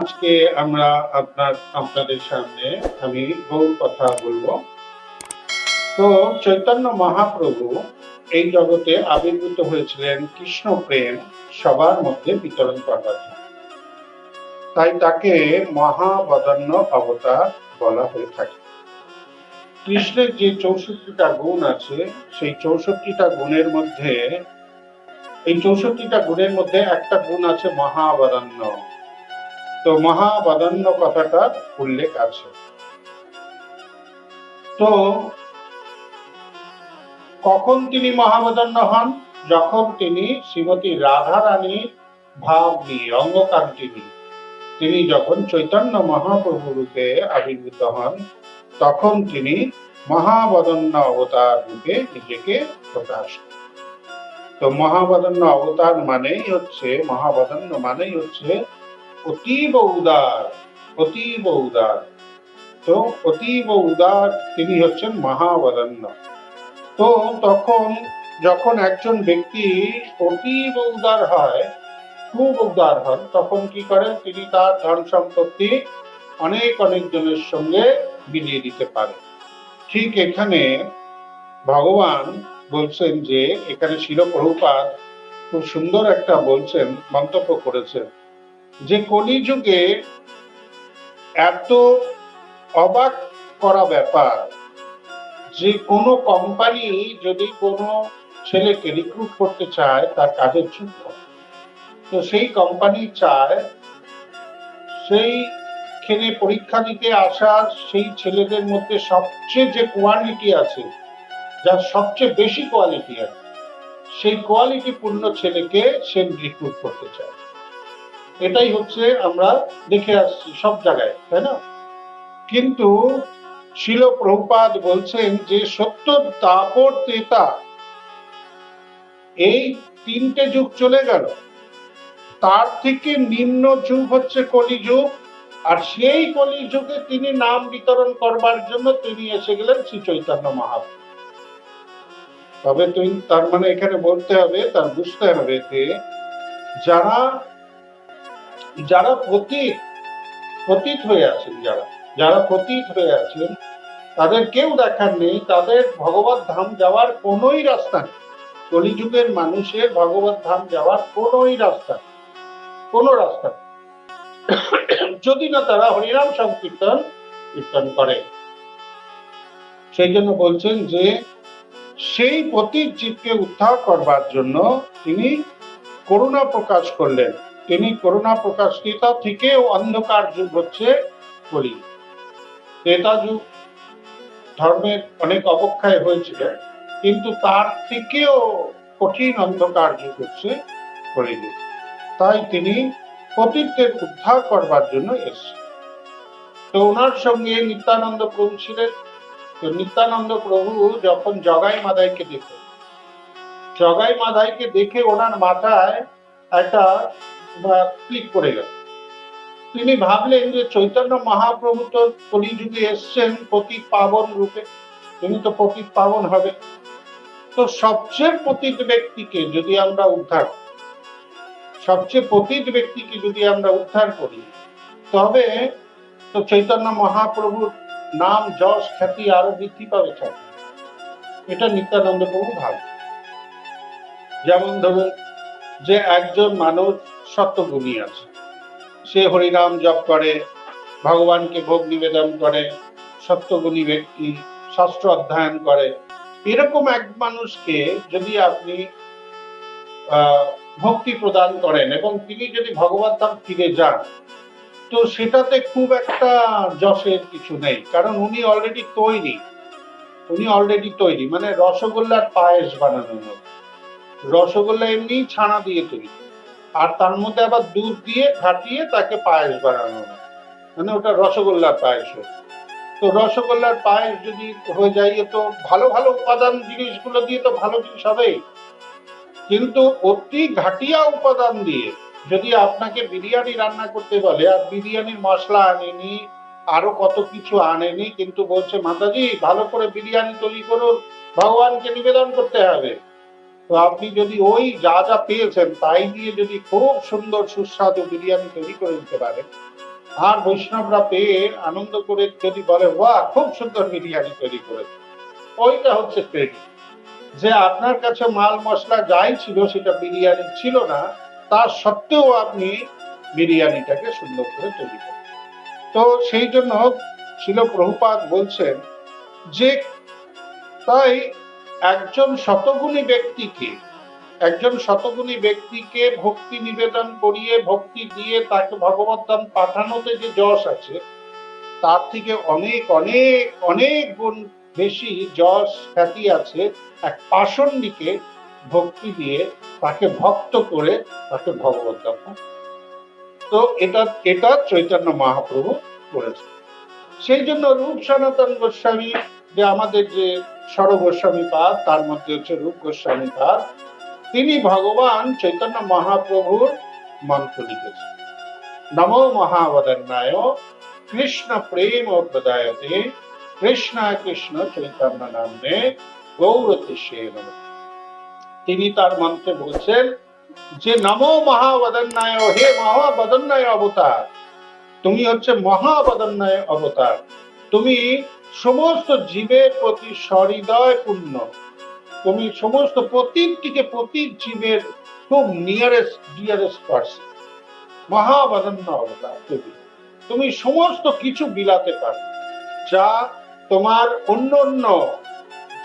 আজকে আমরা আপনাদের সামনে আমি বহু কথা বলবো। তো চৈতন্য মহাপ্রভু এই জগতে আবির্ভূত হয়েছিলেন কৃষ্ণ প্রেম সবার মধ্যে বিতরণ করবার জন্য। তাই তাকে মহাবদান্য অবতার বলা হয়ে থাকে। কৃষ্ণের যে ৬৪টা গুণ আছে, সেই ৬৪টা গুণের মধ্যে একটা গুণ আছে মহাবদান্য। তো মহাবদান্য কথাটার উল্লেখ আছে। তো কখন তিনি মহাবদান্য হন? যখন তিনি শ্রীমতী রাধা রানীর ভাব নিয়ে, অঙ্গকান্তি নিয়ে তিনি যখন চৈতন্য মহাপ্রভু রূপে আবির্ভূত হন, তখন তিনি মহাবদান্য অবতার রূপে নিজেকে প্রকাশ করেন। তো মহাবদান্য অবতার মানেই হচ্ছে অতীব উদার, অতীব উদার। তো অতীব উদার তিনি হচ্ছেন মহাবদান্য। তো তখন যখন একজন ব্যক্তি অতীব উদার হয়, খুব উদার হন, তখন কি করেন? তিনি তার ধন সম্পত্তি অনেক জনের সঙ্গে বিলিয়ে দিতে পারেন। ঠিক এখানে ভগবান বলছেন যে, এখানে শিল প্রভুপাদ খুব সুন্দর একটা মন্তব্য করেছেন যে কলিযুগে এত অবাক করা ব্যাপার যে কোনো কোম্পানি যদি কোনো ছেলেকে রিক্রুট করতে চায় তার কাজের জন্য, তো সেই কোম্পানি চায় সেইখানে পরীক্ষা দিতে আসা সেই ছেলেদের মধ্যে সবচেয়ে যে কোয়ালিটি আছে, যার সবচেয়ে বেশি কোয়ালিটি আছে, সেই কোয়ালিটি পূর্ণ ছেলেকে সে রিক্রুট করতে চায়। এটাই হচ্ছে আমরা দেখে আসছি সব জায়গায়, তাই না? কিন্তু শিল প্রভুপাদ বলছেন যে সত্য, দ্বাপর, ত্রেতা এই তিনটে যুগ চলে গেল, তার থেকে নিম্ন যুগ হচ্ছে কলিযুগ। আর সেই কলিযুগে তিনি নাম বিতরণ করবার জন্য তিনি এসে গেলেন শ্রী চৈতন্য মহাপ্রভু। তবে তার মানে এখানে বলতে হবে, তার বুঝতে হবে যে যারা পতিত হয়ে আছেন, যারা পতিত হয়ে আছেন, তাদের কেউ দেখার নেই, তাদের ভগবত ধাম যাওয়ার কোনোই রাস্তা নেই। কলিযুগের মানুষের ভগবত ধাম যাওয়ার কোনো রাস্তা যদি না তারা হরিনাম সংকীর্তন করে। সেই জন্য বলছেন যে সেই পতিত জীবকে উদ্ধার করবার জন্য তিনি করুণা প্রকাশ করলেন। তিনি করুণা প্রকাশ, ত্রেতা থেকেও অন্ধকার যুগ হচ্ছে কলিযুগ। ত্রেতা যুগ ধর্মের অনেক অবক্ষয় হয়েছিল, কিন্তু তার থেকেও কঠিন অন্ধকার যুগ হচ্ছে কলিযুগ। তাই তিনি পতিতদের উদ্ধার করবার জন্য এসেছেন। তো ওনার সঙ্গে নিত্যানন্দ প্রভু ছিলেন। তো নিত্যানন্দ প্রভু যখন জগাই মাদাইকে দেখে ওনার মাথায় একটা ক্লিক করে গেল। তিনি ভাবলেন যে চৈতন্য মহাপ্রভু তো কলিযুগে এসছেন পতিত পাবন রূপে, তিনি তো পতিত পাবন হবে। তো সবচেয়ে পতিত ব্যক্তিকে যদি আমরা উদ্ধার করি, তবে তো চৈতন্য মহাপ্রভুর নাম, যশ, খ্যাতি আরো বৃদ্ধি পাবে। এটা নিত্যানন্দ প্রভু ভাবে। যেমন ধরুন যে একজন মানুষ সত্যগুণী আছে, সে হরিনাম জপ করে, ভগবানকে ভোগ নিবেদন করে, সত্যগুণী ব্যক্তি, শাস্ত্র অধ্যয়ন করে। এরকম এক মানুষকে যদি আপনি ভক্তি প্রদান করেন এবং তিনি যদি ভগবত ধাম ফিরে যান, তো সেটাতে খুব একটা যশের কিছু নেই, কারণ উনি অলরেডি তৈরি। মানে রসগোল্লার পায়েস বানানোর মতো। রসগোল্লা এমনি ছানা দিয়ে তৈরি, আর তার মধ্যে আবার দুধ দিয়ে ঘাটিয়ে তাকে পায়েস বানানো, মানে ওটা রসগোল্লার পায়েস। তো রসগোল্লার পায়েস যদি হয়ে যায়, তো ভালো উপাদান জিনিসগুলো দিয়ে তো ভালো জিনিস হবেই, কিন্তু অতি ঘাটিয়া উপাদান দিয়ে যদি আপনাকে বিরিয়ানি রান্না করতে বলে, আর বিরিয়ানির মশলা আনেনি, আরো কত কিছু আনেনি, কিন্তু বলছে মাতাজি ভালো করে বিরিয়ানি তৈরি করুন, ভগবানকে নিবেদন করতে হবে, তো আপনি যদি ওই যা পেয়েছেন তাই দিয়ে যদি খুব সুন্দর সুস্বাদু বিরিয়ানি তৈরি করে দিতে পারেন, আর বৈষ্ণবরা পেয়ে আনন্দ করে যদি বলে বাহ খুব সুন্দর বিরিয়ানি তৈরি করেছে, ওইটা হচ্ছে ক্রেডিট। যে আপনার কাছে মাল মশলা যাই ছিল সেটা বিরিয়ানি ছিল না, তা সত্ত্বেও আপনি বিরিয়ানিটাকে সুন্দর করে তৈরি করেন। তো সেই জন্য শিল প্রভুপাদ বলছেন যে তাই একজন শতগুণী ব্যক্তিকে ভক্তি নিবেদন করিয়ে ভক্তি দিয়ে তাকে ভগবত ধাম পাঠানোতে যে যশ আছে, তার থেকে অনেক অনেক অনেক গুণ বেশি যশ খ্যাতি আছে এক পাষণ্ডীকে ভক্তি দিয়ে তাকে ভক্ত করে তাকে ভগবত ধাম। তো এটা চৈতন্য মহাপ্রভু করেছে। সেই জন্য রূপ সনাতন গোস্বামী, যে আমাদের যে স্বর গোস্বামী পাদ, তার মধ্যে হচ্ছে রূপ গোস্বামী পাদ, তিনি ভগবান চৈতন্য মহাপ্রভুর মন্ত্র লিখেছেন। নমো মহাবদন্নায় কৃষ্ণ প্রেম প্রদায়তে কৃষ্ণ কৃষ্ণ চৈতন্য নামে গৌরতিষে নমঃ। তিনি তার মন্ত্রে বলছেন যে নমো মহাবদন্নায়, হে মহাবদন্নায় অবতার, তুমি হচ্ছে মহাবদন্নায় অবতার, তুমি সমস্ত জীবের প্রতি সহৃদয় পূর্ণ, তুমি সমস্ত প্রতিটি জীবের খুব ডিয়ারেস্ট পার্সন, মহাবদন্য অবতার। তুমি সমস্ত কিছু বিলাতে পারো, যা তোমার অন্য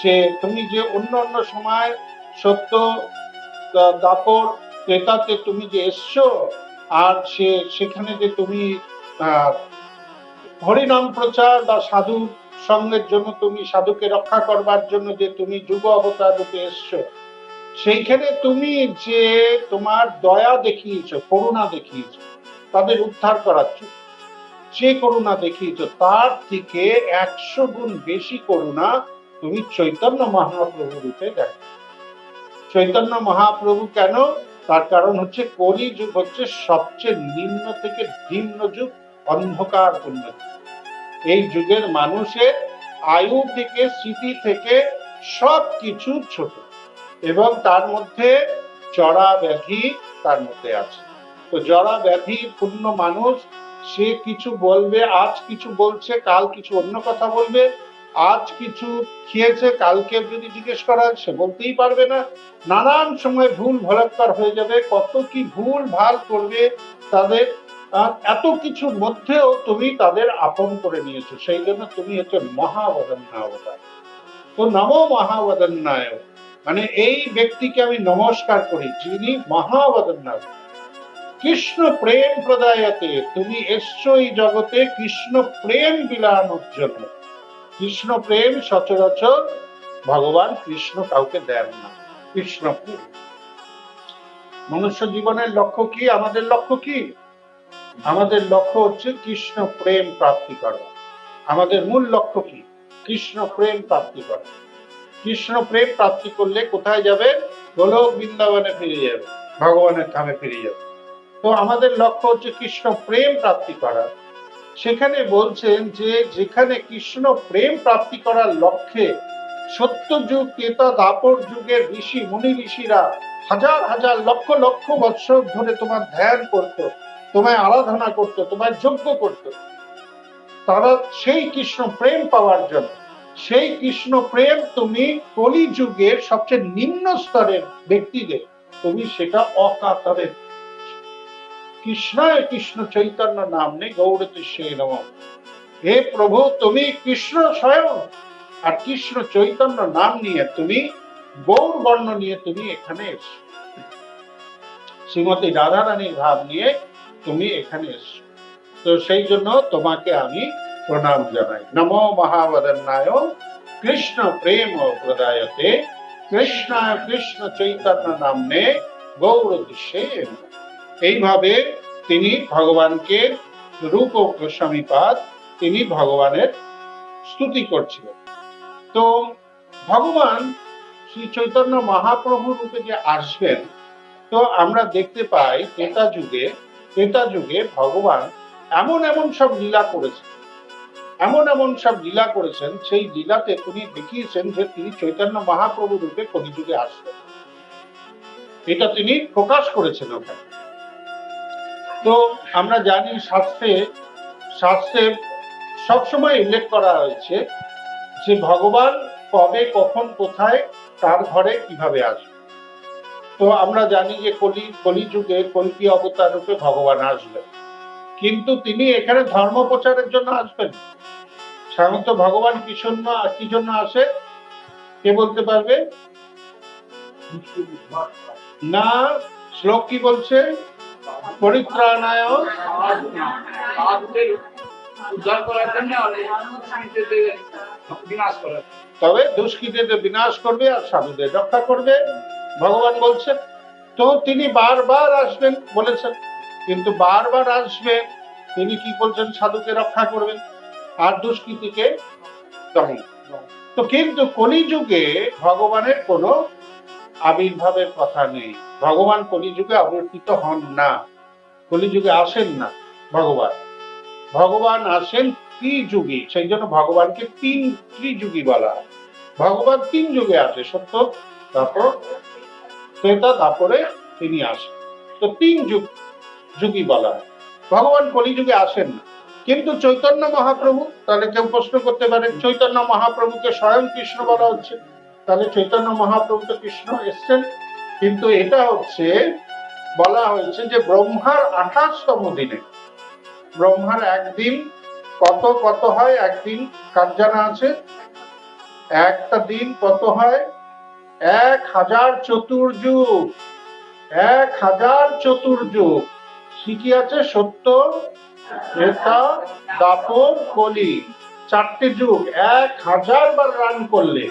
যে তুমি যে অন্য সময় সত্য দাপর ক্রেতাতে তুমি যে এসছো, আর সেখানে যে তুমি হরিনাম প্রচার বা সাধু সঙ্গের জন্য, তুমি সাধুকে রক্ষা করবার জন্য যে তুমি যুগ অবতার রূপে এসছো, সেইখানে তুমি যে তোমার দয়া দেখিয়েছো, করুণা দেখিয়েছো, তাদের উদ্ধার করার জন্য যে করুণা দেখিয়েছো, তার থেকে 100 গুণ বেশি করুণা তুমি চৈতন্য মহাপ্রভু রূপে দেখো। চৈতন্য মহাপ্রভু কেন? তার কারণ হচ্ছে কলিযুগ হচ্ছে সবচেয়ে নিম্ন থেকে নিম্ন যুগ, অন্ধকার পূর্ণ। এই যুগের মানুষের আয়ু থেকে, স্মৃতি থেকে সবকিছু ছোট, এবং তার মধ্যে জরা ব্যাধি তার মধ্যে আছে। তো জরা ব্যাধি পূর্ণ মানুষ, সে কিছু বলবে, আজ কিছু বলছে, কাল কিছু অন্য কথা বলবে, আজ কিছু খেয়েছে, কালকে যদি জিজ্ঞেস করা সে বলতেই পারবে না, নানান সময় ভুল ভলাক্কার হয়ে যাবে, কত কি ভুল ভাল করবে তাদের। এত কিছুর মধ্যেও তুমি তাদের আপন করে নিয়েছো, সেই জন্য তুমি হচ্ছে মহাবদন্নায় অবতার। তো নমো মহাবদন্নায় মানে এই ব্যক্তিকে আমি নমস্কার করি যিনি মহাবদন্নায়। কৃষ্ণ প্রেম প্রদায়তে, তুমি এসছো এই জগতে কৃষ্ণ প্রেম বিলানোর জন্য। কৃষ্ণ প্রেম সচরাচর ভগবান কৃষ্ণ কাউকে দেন না। কৃষ্ণ প্রেম মনুষ্য জীবনের লক্ষ্য কি? আমাদের লক্ষ্য কি? আমাদের লক্ষ্য হচ্ছে কৃষ্ণ প্রেম প্রাপ্তি করা। আমাদের মূল লক্ষ্য কি? কৃষ্ণ প্রেম প্রাপ্তি করা। কৃষ্ণ প্রেম প্রাপ্তি করলে কোথায় যাবে? গোলক বৃন্দাবনে ফিরে যাবে, ভগবানের ধামে ফিরে যাবে। তো আমাদের লক্ষ্য হচ্ছে কৃষ্ণ প্রেম প্রাপ্তি করা। সেখানে বলছেন যে যেখানে কৃষ্ণ প্রেম প্রাপ্তি করার লক্ষ্যে সত্য যুগ, ত্রেতা দ্বাপর যুগের ঋষি মুনি ঋষিরা হাজার হাজার লক্ষ লক্ষ বৎসর ধরে তোমার ধ্যান করত, তোমায় আরাধনা করত, তোমায় যজ্ঞ করত, তারা সেই কৃষ্ণ প্রেম পাওয়ার জন্য, সেই কৃষ্ণ প্রেম তুমি কলিযুগের সবচেয়ে নিম্ন স্তরের ব্যক্তিদের তুমি সেটা অকাতরে, কৃষ্ণায় কৃষ্ণ চৈতন্য নামে গৌরতিষে নমঃ। হে প্রভু, তুমি কৃষ্ণ স্বয়ং, আর কৃষ্ণ চৈতন্য নাম নিয়ে তুমি গৌর বর্ণ নিয়ে তুমি এখানে এসো, শ্রীমতী রাধা রানীর ভাব নিয়ে তুমি এখানে এসো। তো সেই জন্য তোমাকে আমি প্রণাম জানাই। নমো মহাবদন্নায় কৃষ্ণ প্রেম প্রদায়তে কৃষ্ণায় কৃষ্ণ চৈতন্য নামে গৌরতিষে। এইভাবে তিনি ভগবানকে, রূপ গোস্বামী পাদ, তিনি ভগবানের স্তুতি করছিলেন। তো ভগবান শ্রী চৈতন্য মহাপ্রভু রূপে যে আসবেন, তো আমরা দেখতে পাই ত্রেতা যুগে ভগবান এমন সব লীলা করেছেন, সেই লীলাতে তিনি দেখিয়েছেন যে তিনি চৈতন্য মহাপ্রভু রূপে কলিযুগে আসবেন, এটা তিনি প্রকাশ করেছেন ওখানে। তো আমরা জানি শাস্ত্রে শাস্ত্রে সবসময় উল্লেখ করা হয়েছে যে ভগবান কবে কখন কোথায় তার ঘরে কিভাবে আসবে। তো আমরা জানি যে কলিযুগে কল্কি অবতার রূপে ভগবান আসবেন, কিন্তু তিনি এখানে ধর্ম প্রচারের জন্য আসবেন। সাধারণত ভগবান কি জন্য আসে, কে বলতে পারবে? না, শ্লোক কি বলছে? পরিত্রাণায় উদ্ধার করার জন্য, বিনাশ করার, তবে দুষ্কৃতীদের বিনাশ করবে আর সাধুদের রক্ষা করবে ভগবান বলছেন। তো তিনি বারবার আসবেন বলেছেন, কিন্তু বারবার আসবেন তিনি কি বলছেন? সাধুকে রক্ষা করবেন আর দুষ্কৃতীকে দমন। তো কিন্তু কলিযুগে ভগবানের কোনো আবির্ভাবের কথা নেই। ভগবান কলিযুগে আবির্ভূত হন না, কলিযুগে আসেন না ভগবান। ভগবান আসেন ত্রিযুগী, সেই জন্য ভগবানকে ত্রিযুগী বলা হয়। ভগবান 3 যুগে আসে, সত্য, তারপর ত্রেতা, তারপরে তিনি আসেন। তো 3 যুগী বলা হয়। ভগবান কলিযুগে আসেন না। কিন্তু চৈতন্য মহাপ্রভু, তাহলে কেউ প্রশ্ন করতে পারে চৈতন্য মহাপ্রভুকে স্বয়ং কৃষ্ণ বলা হচ্ছে, তাহলে চৈতন্য মহাপ্রভু তো কৃষ্ণ এসছেন। কিন্তু এটা হচ্ছে বলা হয়েছে যে ব্রহ্মার 28তম দিনে, ব্রহ্মার একদিন কত হয়, একদিন কার জানা আছে? একটা দিন কত হয়? 1000 চতুর্যুগ। 1000 চতুর্যুগ কি কি আছে? সত্য, ত্রেতা, দ্বাপর, কলি, 4টে যুগ 1000 বার রান করলে,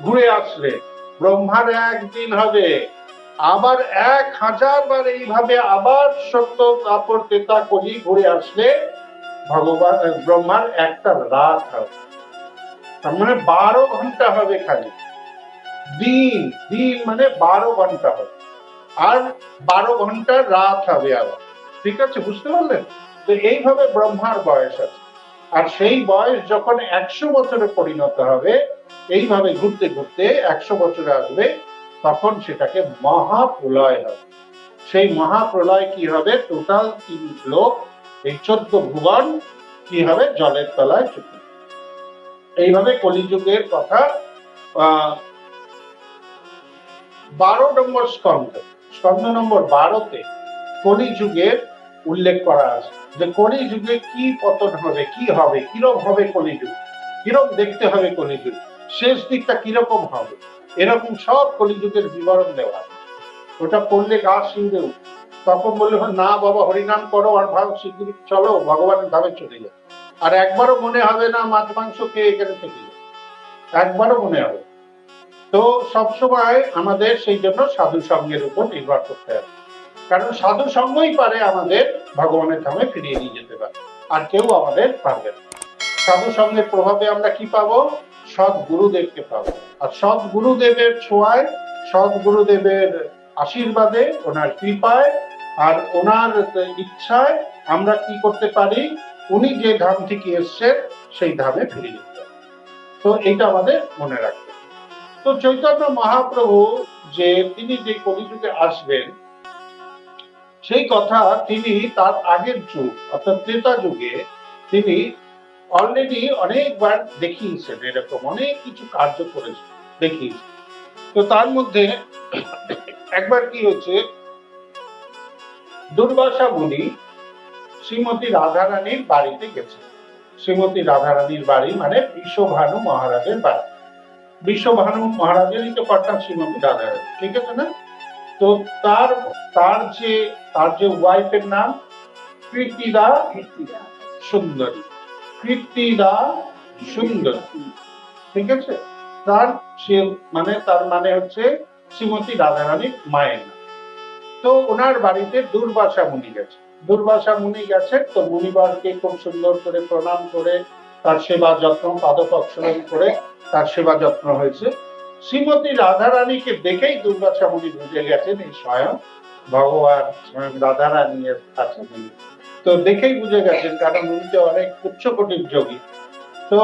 ঘুরে আসলে ব্রহ্মার একদিন হবে, আবার 1000 বার এইভাবে আবার সত্য, দ্বাপর, ত্রেতা, কলি ঘুরে আসলে ভগবান ব্রহ্মার একটা রাত হবে। তার মানে 12 ঘন্টা হবে খালি দিন। দিন মানে 12 ঘন্টা হবে, আর 12 ঘন্টা রাত হবে আবার। ঠিক আছে, বুঝতে পারলেন? তো এইভাবে ব্রহ্মার বয়স আছে, আর সেই বয়স যখন 100 বছরে পরিণত হবে, এইভাবে ঘুরতে ঘুরতে 100 বছরে আসবে, তখন সেটাকে মহাপ্রলয় হবে। সেই মহাপ্রলয় কি হবে? টোটাল 3 লোক, এই 14 ভুবন কি হবে? জলের তলায় চলে। এইভাবে কলিযুগের কথা 12 নম্বর স্কন্ধ নম্বর 12-তে কলিযুগের উল্লেখ করা আছে, যে কলিযুগে কি পতন হবে, কি হবে, কিরকম হবে কলিযুগ, কিরকম দেখতে হবে কলিযুগ, শেষ দিকটা কিরকম হবে, এরকম সব কলিযুগের বিবরণ দেওয়া আছে। ওটা পড়লে গা শিউরে উঠে। তখন বললে না বাবা, হরিনাম করো আর ভাব শিগগিরি চলো ভগবানের ধামে চলে যাও, আর একবারও মনে হবে না মাছ মাংস খেয়ে এখানে থেকে যাও, একবারও মনে হবে। তো সবসময় আমাদের সেই জন্য সাধু সঙ্গের উপর নির্ভর করতে হবে, কারণ সাধু সঙ্গই পারে আমাদের ভগবানের ধামে ফিরিয়ে নিয়ে যেতে পারে, আর কেউ আমাদের পারবে না। সাধু সঙ্গের প্রভাবে আমরা কি পাবো? সৎ গুরুদেবকে পাবো, আর সৎ গুরুদেবের ছোঁয়ায়, সৎ গুরুদেবের আশীর্বাদে, ওনার কৃপায় আর ওনার ইচ্ছায় আমরা কি করতে পারি? উনি যে ধাম থেকে এসছেন সেই ধামে ফিরে যেতে পারি। তো এইটা আমাদের মনে রাখতে। তো চৈতন্য মহাপ্রভু যে তিনি যে কলিযুগে আসবেন, সেই কথা তিনি তার আগের যুগ অর্থাৎ ত্রেতা যুগে তিনি অলরেডি অনেকবার দেখিয়েছেন, এরকম অনেক কিছু কার্য করেছেন, দেখিয়েছেন। তো তার মধ্যে একবার কি হচ্ছে, দুর্বাসা মুনি শ্রীমতী রাধারানীর বাড়িতে গেছেন। শ্রীমতী রাধারানীর বাড়ি মানে বিশ্বভানু মহারাজের বাড়ি। বিশ্বভানু মহারাজেরই তো কন্যা শ্রীমতী রাধারানী, ঠিক আছে না? তো তার যে ওয়াইফের নাম কীর্তিদা সুন্দরী, কীর্তিদা সুন্দরী, ঠিক আছে? তার মানে হচ্ছে শ্রীমতী রাধারানীর মায়ের নাম। তো ওনার বাড়িতে দুর্বাসা মুনি গেছে। দুর্বাসা মুনি গেছেন, তো মুনিবরকে খুব সুন্দর করে প্রণাম করে তার সেবা যত্ন, পাদপক্ষণ করে তার সেবা যত্ন হয়েছে। শ্রীমতী রাধারানীকে দেখেই দুর্বাসা মুনি বুঝে গেছেন এই স্বয়ং ভগবান, স্বয়ং রাধারানীর কাছে। তো দেখেই বুঝে গেছেন, কারণ উনি তো অনেক উচ্চকোটির যোগী। তো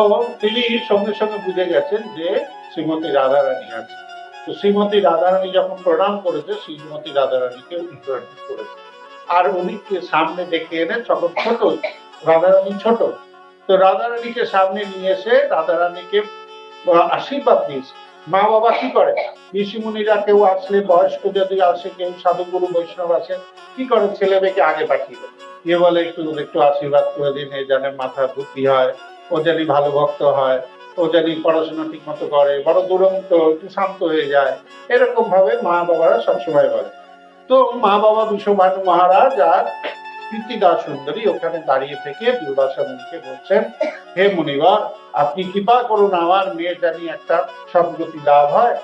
তিনি সঙ্গে সঙ্গে বুঝে গেছেন যে শ্রীমতী রাধারানী আছে। তো শ্রীমতী রাধারানী যখন প্রণাম করেছে, শ্রীমতী রাধারানীকে উনি প্রণাম করেছে, আর উনিকে সামনে ডেকে এনে তখন ছোট রাধারানী ছোট। তো রাধারানীকে সামনে নিয়ে এসে রাধারানীকে আশীর্বাদ দিয়েছে। মা বাবা কি করে, ঋষি মুনিরা কেউ আসলে, বয়স্ক যদি আসে, কেউ সাধুগুরু বৈষ্ণব আসে, কি করে, ছেলে মেয়েকে আগে পাঠিয়ে দেয়, গিয়ে বলে একটু একটু আশীর্বাদ করে দিন, এ যেন মাথার বুদ্ধি হয়, ও জানি ভালো ভক্ত হয়, ও জানি পড়াশোনা ঠিক মতো করে, বড় দুরন্ত, একটু শান্ত হয়ে যায়, এরকম ভাবে মা বাবারা সবসময় বলে। তো মা বাবা বিশ্বভানু মহারাজ আর কীর্তিদা সুন্দরী ওখানে দাঁড়িয়ে থেকে দুর্বাসা মুনিকে বলছেন, হে মুনিবার, আপনি কৃপা করুন, আমার মেয়ে জানি একটা সদ্গতি লাভ হয়,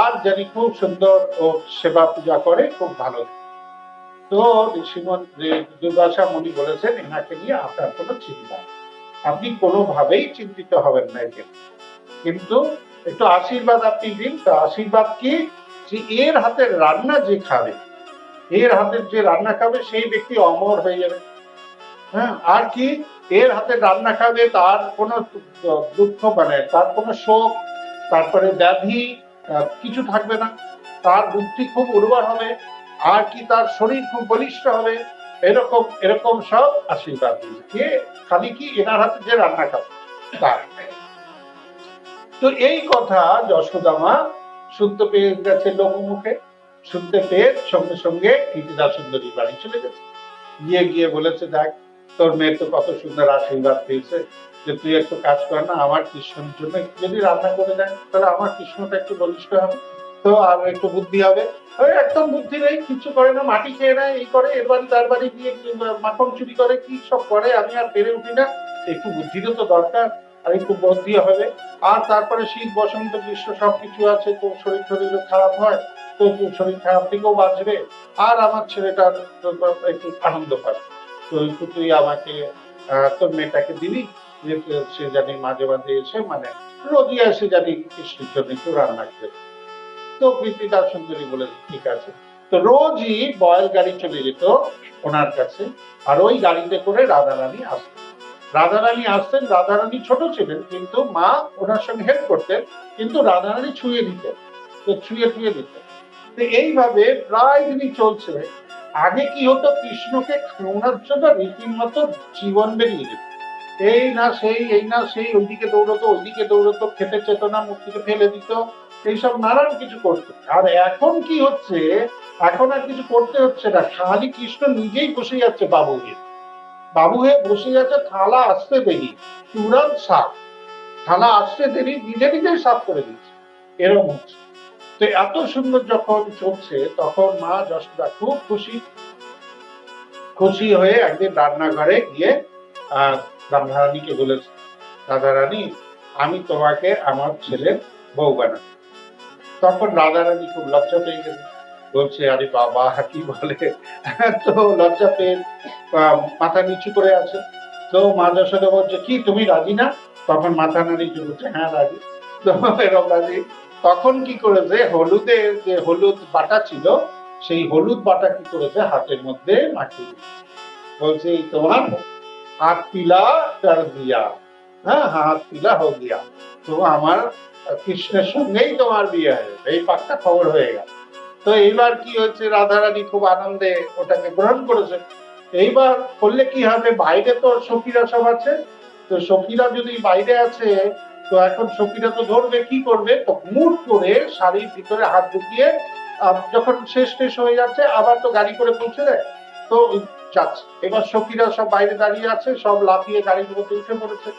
আর জানি খুব সুন্দর ও সেবা পূজা করে, খুব ভালো। তো দুর্বাসা মুনি বলেছেন, এনাকে নিয়ে আপনার কোনো চিন্তা, আপনি কোনোভাবেই চিন্তিত হবেন না একে, কিন্তু একটু আশীর্বাদ আপনি দিন। তো আশীর্বাদ কি, যে এর হাতের রান্না যে খাবে, এর হাতের যে রান্না খাবে সেই ব্যক্তি অমর হয়ে যাবে। হ্যাঁ, আর কি, এর হাতে রান্না খাবে, তার কোনো দুঃখ, মানে তার কোনো শোক, তারপরে ব্যাধি কিছু থাকবে না, তার বুদ্ধি খুব উর্বর হবে, আর কি তার শরীর খুব বলিষ্ঠ হবে, এরকম এরকম সব আশীর্বাদ দিয়েছে। খালি কি, এনার হাতে যে রান্না খাবে তার। তো এই কথা যশোদা মা শুনতে পেয়ে গেছে লোকমুখে, শুনতে পেয়ে সঙ্গে সঙ্গে কীর্তিদা সুন্দরী বাড়ি চলে গেছে, গিয়ে বলেছে, দেখ তোর মেয়ে তো কত সুন্দর আশীর্বাদ পেয়েছে, যে তুই একটু কাজ কর না, আমার কৃষ্ণের জন্য যদি রান্না করে দেয়, তাহলে আমার কৃষ্ণটা একটু বলিষ্ঠ হবে, তো আর একটু বুদ্ধি হবে। একদম বুদ্ধি নেই, কিছু করে না, মাটি খেয়ে নেয়, এই করে, এর বাড়ি তার বাড়ি গিয়ে মাখন চুরি করে, কি সব করে, আমি আর পেরে উঠি না, একটু বুদ্ধিরও তো দরকার, আর একটু বুদ্ধি হবে। আর তারপরে শীত বসন্ত গ্রীষ্ম সবকিছু আছে, তো শরীর টরীরও খারাপ হয়, তো শরীর খারাপ থেকেও বাঁচবে, আর আমার ছেলেটার একটু আনন্দ পাবে। তো একটু তুই আমাকে তোর মেয়েটাকে দিবি, যে সে জানি মাঝে মাঝে এসে, মানে রোজই এসে জানি কৃষ্ণের জন্য একটু রান্না করে। তো কীর্তিদা সুন্দরী বলে, ঠিক আছে। তো রোজই বয়েল গাড়ি চলে যেত ওনার কাছে, আর ওই গাড়িতে করে রাধারানী আসতেন। রাধারানী আসতেন, রাধারানী ছোট ছিলেন, কিন্তু মা ওনার সঙ্গে হেল্প করতেন, কিন্তু রাধারানী ছুঁয়ে দিতেন, তো ছুঁয়ে দিতেন। তো এইভাবে প্রায় দিনই চলছে। আগে কি হতো, কৃষ্ণকে খাওয়ানোর জন্য রীতিমতো জীবন বেরিয়ে যেত, এই না সেই, এই না সেই, ওইদিকে দৌড়তো, খেতে চেত না, মুখ থেকে ফেলে দিত, এইসব নানান কিছু করতো। আর এখন কি হচ্ছে, এখন আর কিছু করতে হচ্ছে না, খালি কৃষ্ণ নিজেই বসে যাচ্ছে বাবু হয়ে বসে যাচ্ছে, থালা আসতে দেরি, তুরন্ত সাফ, থালা আসতে দেরি, নিজেই সাফ করে দিচ্ছে, এরকম হচ্ছে। তো এত সুন্দর যখন চলছে, তখন মা যশোদা খুব খুশি হয়ে একদিন রান্নাঘরে গিয়ে রাধারানীকে বলেছে, রাধারানী, আমি তোমাকে আমার ছেলের বউ বানাবো। তখন রাধারানী খুব লজ্জা পেয়ে গেছে, বলছে, আরে বাবা কি বলে, তো লজ্জা পেয়ে মাথা নিচু করে আছে। তো মা যশোদা বলছে, কি তুমি রাজি না? তখন মাথা নিচু করছে, হ্যাঁ রাজি। তো এরকম রাজি। তখন কি করেছে, হলুদের যে হলুদ বাটা ছিল, সেই হলুদ বাটা কি করেছে, হাতের মধ্যে মাখিয়ে বলছে, তোমার হাত পিলা কর দিয়া, হ্যাঁ হাত পিলা হো গিয়া, তো আমার কৃষ্ণের সঙ্গেই তোমার বিয়ে হয়ে যাবে, এই পাক্কা খবর হয়ে গেল। তো এইবার কি হচ্ছে, রাধারানী খুব আনন্দে ওটাকে গ্রহণ করেছে। এইবার করলে কি হবে, বাইরে তো সখীরা সব আছে, তো সখীরা যদি বাইরে আছে, তো এখন সখীরা তো ধরবে, কি করবে, তো মুট করে শাড়ির ভিতরে হাত ঢুকিয়ে যখন শেষ হয়ে যাচ্ছে, আবার তো গাড়ি করে পৌঁছে দেয়, তো যাচ্ছে। এবার সখীরা সব বাইরে দাঁড়িয়ে আছে, সব লাফিয়ে গাড়ির মধ্যে উঠে পড়েছে।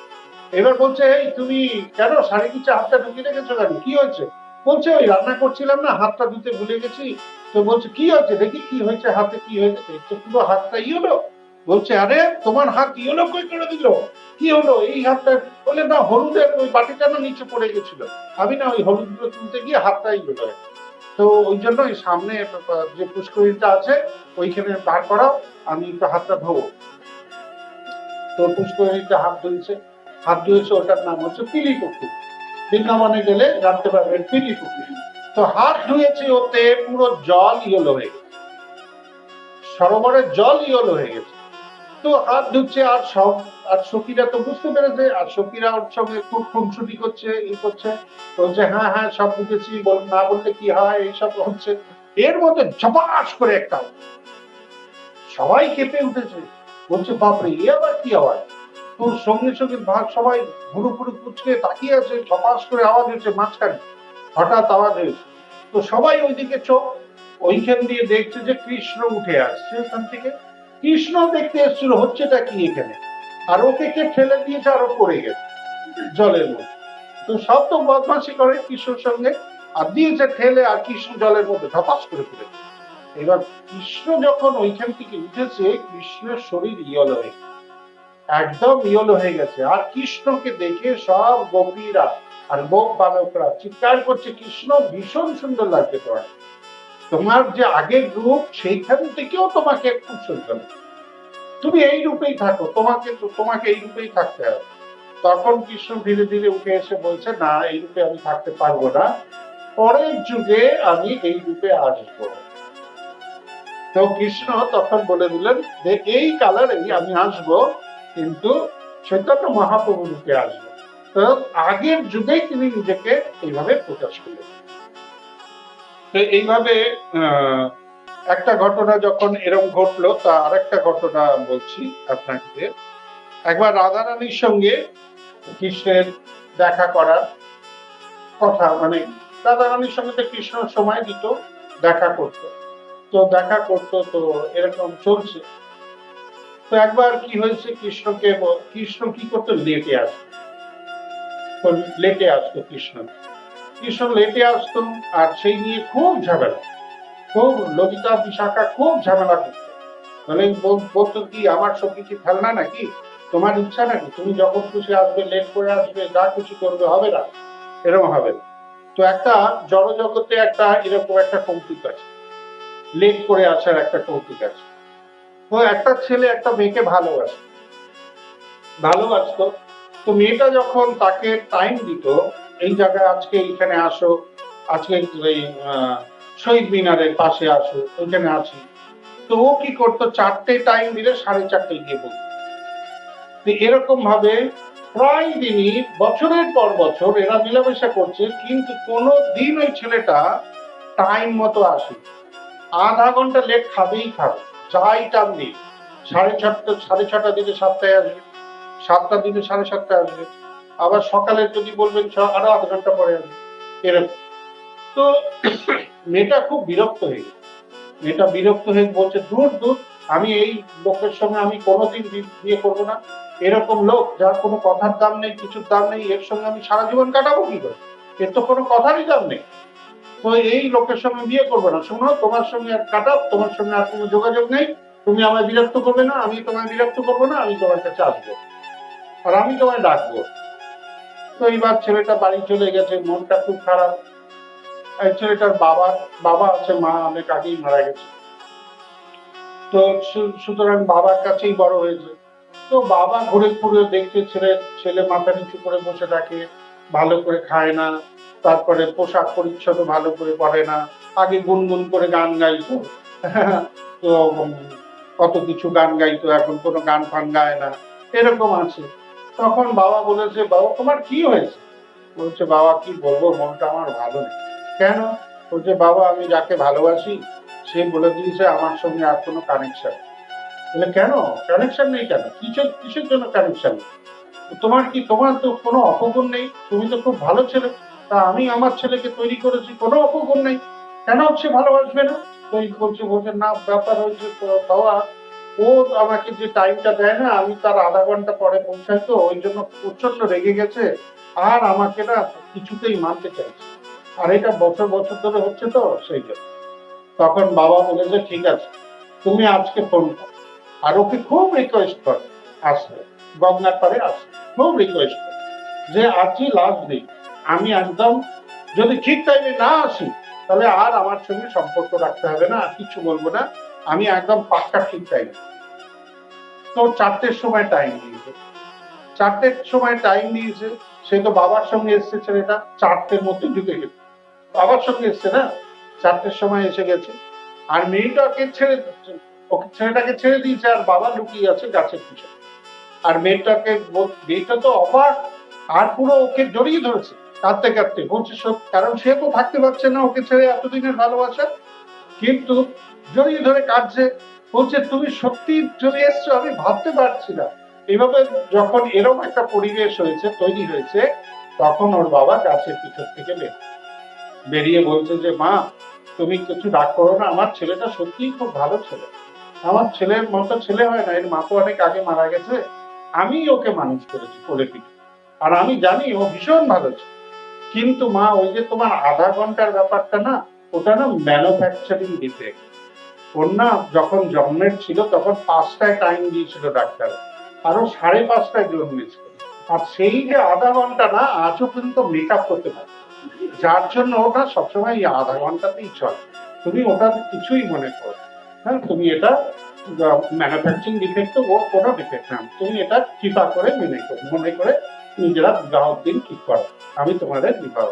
এবার বলছে, এই তুমি কেন শাড়ির নিচে হাতটা ঢুকিয়ে রেখেছো কেন, কি হয়েছে? বলছে, ওই রান্না করছিলাম না, হাতটা ধুতে ভুলে গেছি। তো বলছে, কি হয়েছে দেখি, কি হয়েছে হাতে, কি হয়েছে, তো পুরো হাতটা হলো। বলছে, আরে তোমার হাত হলো কই করে দিল, কি হলো এই হাতটা? বলে, না হলুদের ওই বাটিটা না নিচে পড়ে গেছিল, আমি না ওই হলুদ গুলো তুলতে গিয়ে হাতটাই হলো, তো ওই জন্য ওই সামনে যে পুষ্করিণীটা আছে ওইখানে বার করাও, আমি একটু হাতটা ধোবো। তো পুষ্করিণীতে হাত ধুয়েছে, ওটার নাম হচ্ছে পিলিপুকুর। বৃন্দাবনে গেলে জানতে পারবেন পিলিপুকুর। তো হাত ধুয়েছে, ওতে পুরো জল ইয়েলো হয়ে গেছে, সরোবরের জল ইয়েলো হয়ে গেছে। তো হাত ধুচ্ছে, আর সখীরা তো বুঝতে পেরেছে, আর সখীরা ওর সঙ্গে খুব খুনসুটি করছে, করছে, বলছে, হ্যাঁ হ্যাঁ সব বুঝেছি, না বললে কি হয়, এইসব হচ্ছে। এর মধ্যে ঝপাস করে একটা, সবাই কেঁপে উঠেছে, বলছে, বাপরে এ আবার কি আওয়াজ? তো সঙ্গে সঙ্গে সবাই ভুরু ভুরু কুচকে তাকিয়ে আছে, ছপাস করে আওয়াজ হয়েছে মাঝখানে, হঠাৎ আওয়াজ হয়েছে। তো সবাই ওইদিকে চোখ, ওইখান দিয়ে দেখছে যে কৃষ্ণ উঠে আসছে ওখান থেকে। কৃষ্ণ দেখতে এসেছিল হচ্ছেটা কি এখানে, আর ওকে কে ঠেলে দিয়েছে আর ও পড়ে গেছে জলের মধ্যে। তো সব তো বদমাশি করে কৃষ্ণর সঙ্গে, আর দিয়েছে ঠেলে, আর কৃষ্ণ জলের মধ্যে ধপাস করে পড়ে। এবার কৃষ্ণ যখন ওইখান থেকে উঠেছে, কৃষ্ণের শরীর ইয়েলো হয়ে একদম ইয়েলো হয়ে গেছে। আর কৃষ্ণকে দেখে সব গোপীরা আর গোপ বালকরা চিৎকার করছে, কৃষ্ণ ভীষণ সুন্দর লাগছে তোমার, তোমার যে আগের রূপ সেইখান থেকেও তোমাকে খুব সুন্দর, তুমি এই রূপেই থাকো, তোমাকে এই রূপেই থাকতে হবে। তখন কৃষ্ণ ধীরে ধীরে উঠে এসে বলছে, না এই রূপে আমি থাকতে পারবো না, পরের যুগে আমি এই রূপে আসবো। তো কৃষ্ণ তখন বলে দিলেন যে এই কালারেই আমি আসবো, কিন্তু চৈতন্য মহাপ্রভু রূপে আসবো। তো আগের যুগেই তিনি নিজেকে এইভাবে প্রকাশ করলেন। তো এইভাবে একটা ঘটনা যখন এরকম ঘটলো, তা আরেকটা ঘটনা বলছি আপনাকে। একবার রাধারানীর সঙ্গে কৃষ্ণের দেখা করার কথা, মানে রাধারানীর সঙ্গে তো কৃষ্ণ সময় দিত, দেখা করতো, তো দেখা করতো, তো এরকম চলছে। তো একবার কি হয়েছে, কৃষ্ণ কি করতো, লেটে আসতো। তো লেটে আসতো কৃষ্ণ লেটে আসতো, আর সেই নিয়ে খুব ঝামেলা, খুব ললিতা বিশাখা খুব ঝামেলা করতো। মানে বলতো কি, আমার সঙ্গে কি খেলনা নাকি, তোমার ইচ্ছা নাকি, তুমি যখন খুশি আসবে, লেট করে আসবে, যা কিছু করবে, হবে না, এরকম হবে না। তো একটা জড় জগতে একটা এরকম একটা কৌতুক আছে, লেট করে আসার একটা কৌতুক আছে। তো একটা ছেলে একটা মেয়েকে ভালোবাসতো। তো মেয়েটা যখন তাকে টাইম দিত, এই জায়গায় আজকে এইখানে আসো, আজকে এই শহীদ মিনারের পাশে আসো, ওইখানে আছি, তো ও কি করতো, 4টে টাইম দিলে 4:30 গিয়ে বলতো। এরকম ভাবে প্রায় দিনই বছরের পর বছর এরা মেলামেশা করছে, কিন্তু কোনো দিন ওই ছেলেটা টাইম মতো আসে, আধা ঘন্টা লেট খাবেই খাবে, যাই টান দিই। 6:30 দিনে 7টায় আসবে, 7টা দিনে 7:30 আসবে, আবার সকালে যদি বলবেন আরো আধা ঘন্টা পরে আসবে, এরকম। তো মেয়েটা খুব বিরক্ত হয়ে গেছে, বলছে, দূর দূর, আমি এই লোকের সঙ্গে আমি কোনোদিন বিয়ে করবো না, এরকম লোক যার কোনো কথার দাম নেই, কিছুর দাম নেই, এর সঙ্গে আমি সারা জীবন কাটাবো কি করে, এর তো কোনো কথারই দাম নেই, তো এই লোকের সঙ্গে বিয়ে করবে না। শোনো, তোমার সঙ্গে আর কাটাও, তোমার সঙ্গে আর কোনো যোগাযোগ নেই, তুমি আমায় বিরক্ত করবে না, আমি তোমায় বিরক্ত করবো না, আমি তোমার কাছে আসবো, আর আমি তোমায় ডাকবো। তো এইবার ছেলেটা বাড়ি চলে গেছে, মনটা খুব খারাপ। এই ছেলেটার বাবা আছে, মা অনেক আগেই মারা গেছে। তো সুতরাং বাবার কাছেই বড় হয়েছে। তো বাবা ঘুরে ঘুরে দেখছে ছেলে মাথা নিচু করে বসে থাকে, ভালো করে খায় না, তারপরে পোশাক পরিচ্ছদ ভালো করে পরে না, আগে গুনগুন করে গান গাইতো, তো কত কিছু গান গাইতো, এখন কোনো গান ফান গায় না, এরকম আছে। তখন বাবা বলেছে, বাবা তোমার কি হয়েছে? বলছে, বাবা কি বলবো, মনটা আমার ভালো নেই। কেন? বলছে, বাবা আমি যাকে ভালোবাসি সে বলে দিয়েছে আমার সঙ্গে আর কোনো কানেকশন। বলে, কেন কানেকশন নেই? কেন, কিসের জন্য কানেকশন? তোমার তো কোনো অপগুণ নেই, তুমি তো খুব ভালো ছেলে, তা আমি আমার ছেলেকে তৈরি করেছি, কোনো অপগুণ নেই, কেন সে ভালোবাসবে না? তো বলছে না, ব্যাপার হয়েছে বাবা, ও আমাকে যে টাইমটা দেয় না, আমি তার আধা ঘন্টা পরে পৌঁছাই, তো ওই জন্য প্রচন্ড রেগে গেছে, আর আমাকে না কিছুতেই মানতে চাইছে, আর এটা বছর বছর ধরে হচ্ছে, তো সেই জন্য। তখন বাবা বলেছে, ঠিক আছে, তুমি আজকে ফোন করো, আর ওকে খুব রিকোয়েস্ট করো আসবে, গঙ্গার পাড়ে আসবে, খুব রিকোয়েস্ট করো যে আজই লাস্ট দিন, আমি একদম যদি ঠিক টাইমে না আসি তাহলে আর আমার সঙ্গে সম্পর্ক রাখতে হবে না, আর কিছু বলবো না, আমি একদম পাক্কা ঠিক টাইমে। তো 4টের সময় টাইম দিয়েছে, 4টের সময় টাইম দিয়েছে, সে তো বাবার সঙ্গে এসছে, ছেলেটা 4টের মধ্যে ঢুকে গেছে, বাবার সঙ্গে এসছে না, 4টের সময় এসে গেছে, আর মেয়েটাকে ছেলেটাকে ছেড়ে দিয়েছে, আর বাবা লুকিয়ে আছে গাছের পিছনে। আর মেয়েটা তো অবাক, আর পুরো ওকে জড়িয়ে ধরেছে কাঁদতে কাঁদতে, বলছে কারণ সে তো থাকতে পারছে না ওকে ছেড়ে, এতদিনের ভালোবাসা, কিন্তু জড়িয়ে ধরে কাঁদছে, বলছে, তুমি সত্যি চলে এসছো, আমি ভাবতে পারছি না, এইভাবে যখন এরকম একটা পরিবেশ হয়েছে, তৈরি হয়েছে, তখন ওর বাবা গাছের পিছন থেকে বেরিয়ে বলছে যে মা তুমি কিছু রাগ করো না, আমার ছেলেটা সত্যিই খুব ভালো ছেলে, আমার ছেলের মতো ছেলে হয় না, এর মা তো অনেক আগে মারা গেছে, আমি ওকে মানুষ করেছি কোলে পিঠে, আর আমি জানি ও ভীষণ ভালো ছিল। কিন্তু মা ওই যে তোমার আধা ঘন্টার ব্যাপারটা না, ওটা না ম্যানুফ্যাকচারিং ডিফেক্ট। ওর না যখন জন্মের ছিল তখন 5টায় টাইম দিয়েছিল ডাক্তার, আরো 5:30টায় জন্মেছিল, আর সেই যে আধা ঘন্টা না আজও কিন্তু মেকআপ করতে পারে, যার জন্য ওটা সবসময় এই আধা ঘন্টাতেই চলে। তুমি ওটা কিছুই মনে করো, হ্যাঁ তুমি এটা ম্যানুফ্যাকচারিং ডিফেক্ট, তো ও কোনো ডিফেক্ট না, তুমি এটা কৃপা করে মনে করে নিজেরা বিবাহ দিন ঠিক করো, আমি তোমাদের বিবাহ।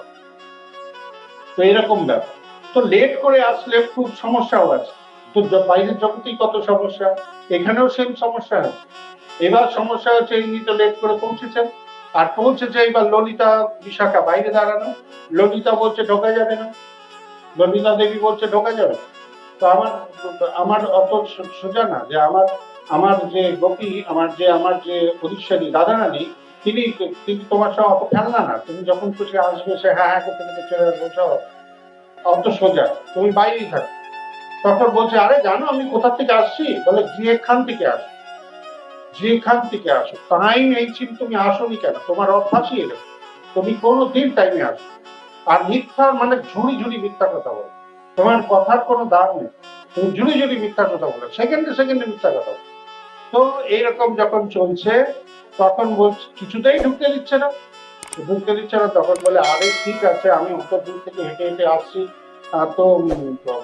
তো এরকম ব্যাপার। তো লেট করে আসলে খুব সমস্যাও আছে, তো বাইরের জগতেই কত সমস্যা, এখানেও সেম সমস্যা আছে। এবার সমস্যা হচ্ছে ইনি তো লেট করে পৌঁছেছেন, আর পৌঁছেছে এবার ললিতা বিশাখা বাইরে দাঁড়ানো, ললিতা বলছে ঢোকা যাবে না, ললিতা দেবী বলছে ঢোকা যাবে। তো আমার আমার অত সোজা না যে আমার আমার যে গোপী, আমার যে অধিষ্ঠানী রাধারানী, তিনি তিনি তোমার সঙ্গে অত খেলনা না, তুমি যখন খুশি আসবে সে হ্যাঁ হ্যাঁ করতে করতে চলে আসবে, অত সোজা, তুমি বাইরেই থাকো। তখন বলছে আরে জানো আমি কোথা থেকে আসছি, বলে যেখান থেকে আসো, যেখান থেকে আসো, টাইম এই ছিল, তুমি আসোনি কেন, তোমার অভ্যাসই এলো, তুমি কোনোদিন টাইমে আসো। আর মিথ্যা মানে ঝুড়ি ঝুড়ি মিথ্যা কথা বলো, তোমার কথার কোনো দাম নেই, তুমি ঝুড়ি ঝুড়ি মিথ্যা কথা বলো, সেকেন্ডে সেকেন্ডে মিথ্যা কথা বলো। তো এইরকম যখন চলছে তখন বলছে কিছুতেই ঢুকতে দিচ্ছে না, তখন বলে আরে ঠিক আছে আমি অত দূর থেকে হেঁটে হেঁটে আসছি, তো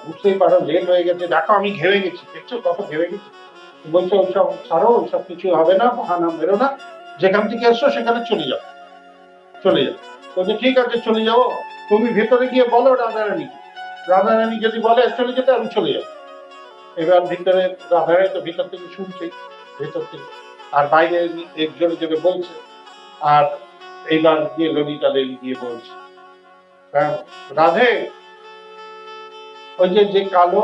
বুঝতেই পারো লেট হয়ে গেছে, দেখো আমি ঘেমে গেছি, দেখছো কত ঘেমে গেছি। বলছে ওইসব ছাড়ো, ওইসব কিছু হবে না, বাহানা মেরো না, যেখান থেকে এসছো সেখানে চলে যাও, চলে যাও। বলছে ঠিক আছে চলে যাবো, তুমি ভেতরে গিয়ে বলো রাধারানী, রাধারানী যদি বলে চলে যেতে আমি চলে যাবো। এবার ভিতরে রাধারানী তো ভিতর থেকে শুনছেই, ভেতর থেকে, আর বাইরে একজনে জনে বলছে, আর এইবার গিয়ে ললিতা দেবী গিয়ে বলছে রাধে, ওই যে যে কালো,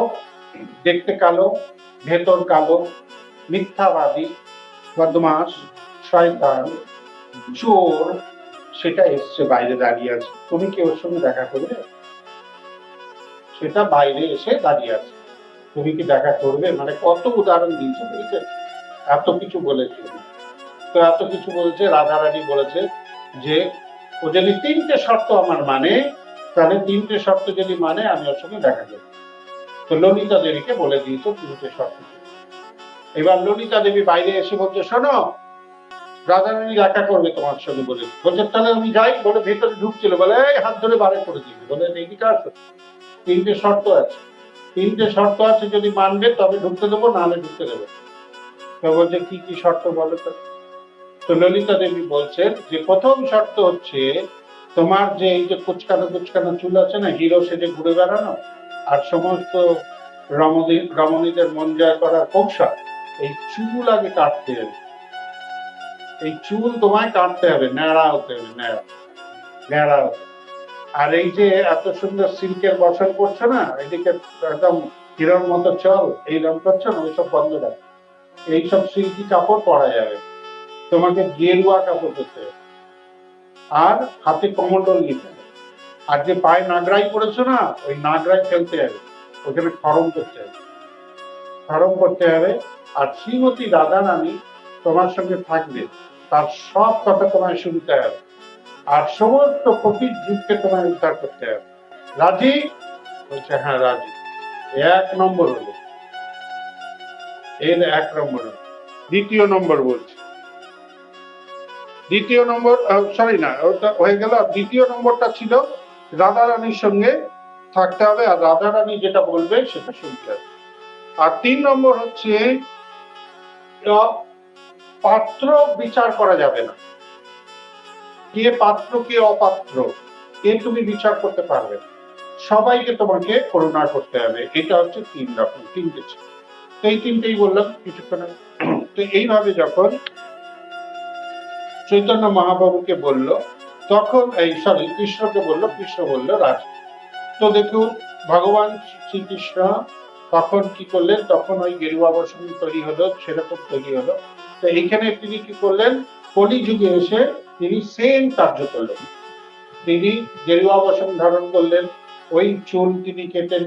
দেখতে কালো, ভেতর কালো, মিথ্যাবাদী, বদমাস, শয়তান, চোর, সেটা এসছে বাইরে দাঁড়িয়ে আছে, তুমি কি ওর সঙ্গে দেখা করবে? সেটা বাইরে এসে দাঁড়িয়ে আছে, তুমি কি দেখা করবে? মানে কত উদাহরণ দিয়েছে, বুঝেছেন? এত কিছু বলেছে। তো এত কিছু বলছে, রাধারানী বলেছে যে ও যদি 3টে শর্ত আমার মানে, তাহলে 3টে শর্ত যদি মানে আমি ওর সঙ্গে দেখা করবো। তো ললিতা দেবীকে বলে দিয়েছে 3টে শর্ত। এবার ললিতা দেবী বাইরে এসে বলছে শোনো, রাধারানী দেখা করবে তোমার সঙ্গে, বলেছে, বলছে তাহলে আমি যাই, বলে ভেতরে ঢুকছিল, বলে এই হাত ধরে বারে করে দিবি, বলে এদিকে আসো, 3টে শর্ত আছে, 3টে শর্ত আছে, যদি মানবে তবে ঢুকতে দেবো, নাহলে ঢুকতে দেবো। তো বলছে কি কি শর্ত বলো তো? তো ললিতা দেবী বলছেন যে প্রথম শর্ত হচ্ছে তোমার যে এই যে কুচকানো কুচকানো চুল আছে না, হিরো সেজে ঘুরে বেড়ানো, আর সমস্ত রমণীদের মন জয় করার কৌশল, এই চুল আগে কাটতে হবে, এই চুল তোমায় কাটতে হবে, ন্যাড়া হতে হবে, ন্যাড়া হতে। আর এই যে এত সুন্দর সিল্কের বসন করছো না, এদিকে একদম হিরোর মতো চল এইরকম করছো না, ওইসব বন্ধ রাখ, এইসব সিল্কি কাপড় পরা যাবে, তোমাকে গেরুয়া কাপড় পরতে হবে, আর হাতে কমণ্ডল নিতে হবে, আর যে পায়ে নাগরাই পড়েছো না, ওই নাগরাই ফেলতে হবে, ওখানে খরম করতে হবে, খরম করতে হবে। আর শ্রীমতী রাধারানী তোমার সঙ্গে থাকবে, তার সব কথা তোমায় শুনতে হবে, আর সমস্ত কঠিন যুগকে তোমায় উদ্ধার করতে হবে। রাজি? বলছে হ্যাঁ রাজি। 1 নম্বর হলো, এর 1 নম্বর হলো। দ্বিতীয় নম্বর বলছে, দ্বিতীয় নম্বর সরি না, ওটা হয়ে গেল। দ্বিতীয় নম্বরটা ছিল রাধারানীর সঙ্গে থাকতে হবে, আর রাধারানী যেটা বলবে সেটা শুনতে হবে। আর 3 নম্বর হচ্ছে পাত্র বিচার করা যাবে না, কে পাত্র কে অপাত্র এ তুমি বিচার করতে পারবে, সবাইকে তোমাকে করুণা করতে হবে। এটা হচ্ছে 3 রকম, 3টে ছিল। তো এই 3টেই বললাম কিছুক্ষণ আগে। তো এইভাবে যখন চৈতন্য মহাপ্রভুকে বলল, তখন এই সরি কৃষ্ণকে বলল, কৃষ্ণ বলল রাজ। তো দেখুন ভগবান শ্রীকৃষ্ণ তখন কি করলেন, তখন ওই গেরুয়া বসন তৈরি হলো, সেরকম তৈরি হলো, তো এইখানে তিনি কি করলেন, কলিযুগে এসে তিনি সেম কার্য করলেন। তিনি গেরুয়া বসন ধারণ করলেন, ওই চুল তিনি কেটে